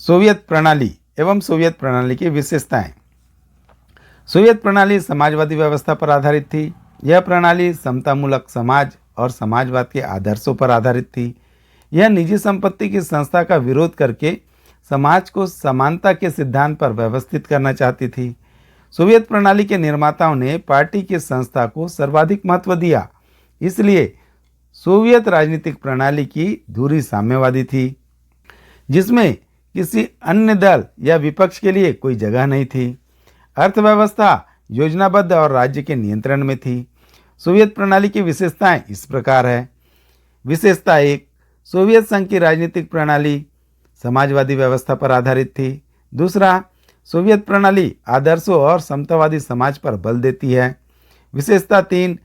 Soviet प्रणाली एवं Soviet प्रणाली की विशेषताएं। सोवियत प्रणाली समाजवादी व्यवस्था पर आधारित थी। यह प्रणाली समतामूलक समाज और समाजवाद के आदर्शों पर आधारित थी। यह निजी संपत्ति की संस्था का विरोध करके समाज को समानता के सिद्धांत पर व्यवस्थित करना चाहती थी। सोवियत प्रणाली के निर्माताओं ने पार्टी की संस्था को सर्वाधिक महत्व दिया, इसलिए सोवियत राजनीतिक प्रणाली की धुरी साम्यवादी थी, जिसमें किसी अन्य दल या विपक्ष के लिए कोई जगह नहीं थी। अर्थव्यवस्था योजनाबद्ध और राज्य के नियंत्रण में थी। सोवियत प्रणाली की विशेषताएं इस प्रकार है। विशेषता 1, सोवियत संघ की राजनीतिक प्रणाली समाजवादी व्यवस्था पर आधारित थी। दूसरा, सोवियत प्रणाली आदर्शों और समतावादी समाज पर बल देती है। विशेषता 3,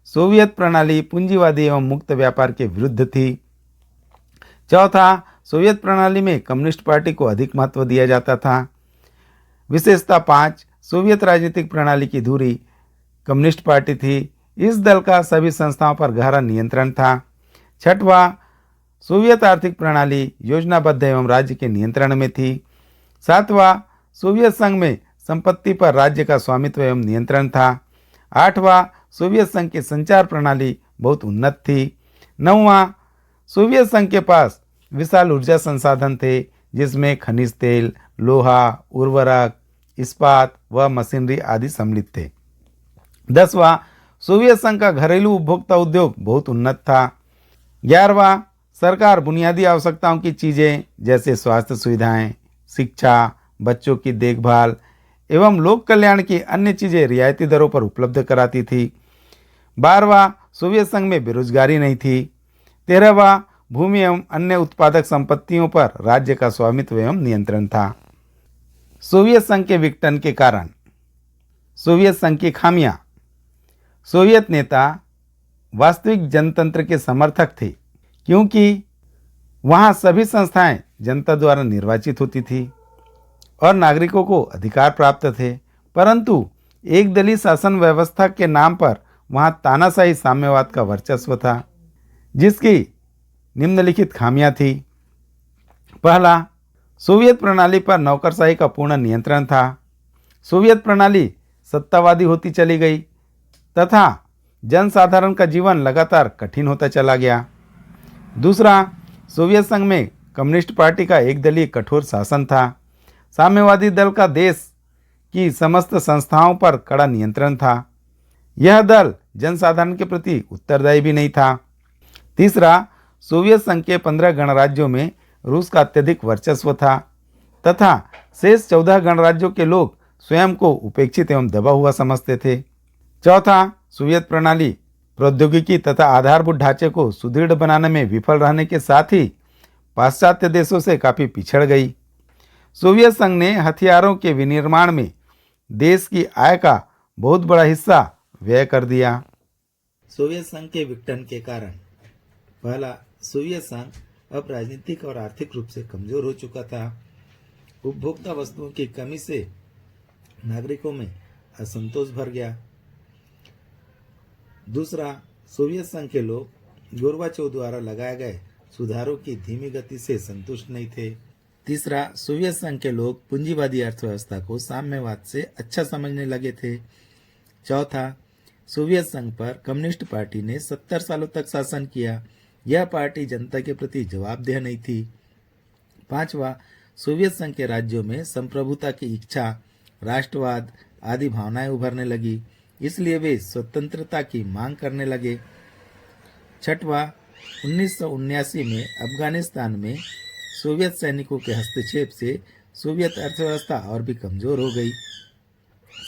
सोवियत प्रणाली पूंजीवादी एवं मुक्त व्यापार के विरुद्ध थी। चौथा, सोवियत प्रणाली में कम्युनिस्ट पार्टी को अधिक महत्व दिया जाता था। विशेषता 5, सोवियत राजनीतिक प्रणाली की धुरी कम्युनिस्ट पार्टी थी। इस दल का सभी संस्थाओं पर गहरा नियंत्रण था। छठवां, सोवियत आर्थिक प्रणाली योजनाबद्ध एवं राज्य के नियंत्रण में थी। सातवां, सोवियत संघ में संपत्ति पर राज्य का स्वामित्व एवं नियंत्रण था। आठवां, सोवियत संघ की संचार प्रणाली बहुत उन्नत थी। नौवां, सोवियत संघ के पास विशाल ऊर्जा संसाधन थे, जिसमें खनिज तेल, लोहा, उर्वरक, इस्पात व मशीनरी आदि सम्मिलित थे। 10वां, सोवियत संघ का घरेलू उपभोक्ता उद्योग बहुत उन्नत था। 11वां, सरकार बुनियादी आवश्यकताओं की चीज़ें जैसे स्वास्थ्य सुविधाएं, शिक्षा, बच्चों की देखभाल एवं लोक कल्याण की अन्य चीज़ें रियायती दरों पर उपलब्ध कराती थी। 12वां, सोवियत संघ में बेरोजगारी नहीं थी। 13वां, भूमि एवं अन्य उत्पादक संपत्तियों पर राज्य का स्वामित्व एवं नियंत्रण था। सोवियत संघ के विघटन के कारण। सोवियत संघ की खामियां। सोवियत नेता वास्तविक जनतंत्र के समर्थक थे, क्योंकि वहां सभी संस्थाएं जनता द्वारा निर्वाचित होती थी और नागरिकों को अधिकार प्राप्त थे। परंतु एक दलीय शासन व्यवस्था के नाम पर वहां तानाशाही साम्यवाद का वर्चस्व था, जिसकी निम्नलिखित खामियां थी। पहला, सोवियत प्रणाली पर नौकरशाही का पूर्ण नियंत्रण था। सोवियत प्रणाली सत्तावादी होती चली गई तथा जनसाधारण का जीवन लगातार कठिन होता चला गया। दूसरा, सोवियत संघ में कम्युनिस्ट पार्टी का एकदलीय कठोर शासन था। साम्यवादी दल का देश की समस्त संस्थाओं पर कड़ा नियंत्रण था। यह दल जनसाधारण के प्रति उत्तरदायी भी नहीं था। तीसरा, सोवियत संघ के 15 गणराज्यों में रूस का अत्यधिक वर्चस्व था तथा शेष 14 गणराज्यों के लोग स्वयं को उपेक्षित एवं दबा हुआ समझते थे। चौथा, सोवियत प्रणाली प्रौद्योगिकी तथा आधारभूत ढांचे को सुदृढ़ बनाने में विफल रहने के साथ ही पाश्चात्य देशों से काफ़ी पिछड़ गई। सोवियत संघ ने हथियारों के विनिर्माण में देश की आय का बहुत बड़ा हिस्सा व्यय कर दिया। सोवियत संघ के विघटन के कारण। पहला, सोवियत संघ अब राजनीतिक और आर्थिक रूप से कमजोर हो चुका था। उपभोक्ता वस्तुओं की कमी से नागरिकों में असंतोष भर गया। दूसरा, सोवियत संघ के लोग गोर्बाचोव द्वारा लगाए गए सुधारों की धीमी गति से संतुष्ट नहीं थे। तीसरा, सोवियत संघ के लोग पूंजीवादी अर्थव्यवस्था को साम्यवाद से अच्छा समझने लगे थे। चौथा, सोवियत संघ पर कम्युनिस्ट पार्टी ने 70 सालों तक शासन किया। यह पार्टी जनता के प्रति जवाबदेह नहीं थी। पांचवा, सोवियत संघ के राज्यों में संप्रभुता की इच्छा, राष्ट्रवाद आदि भावनाएं उभरने लगी, इसलिए वे स्वतंत्रता की मांग करने लगे। छठवां, 1979 में अफगानिस्तान में सोवियत सैनिकों के हस्तक्षेप से सोवियत अर्थव्यवस्था और भी कमजोर हो गई।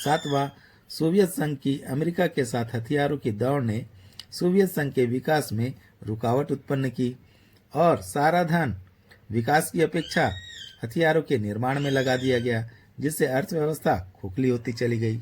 सातवां, सोवियत संघ की अमेरिका के साथ हथियारों की दौड़ ने सोवियत संघ के विकास में रुकावट उत्पन्न की और सारा धन विकास की अपेक्षा हथियारों के निर्माण में लगा दिया गया, जिससे अर्थव्यवस्था खोखली होती चली गई।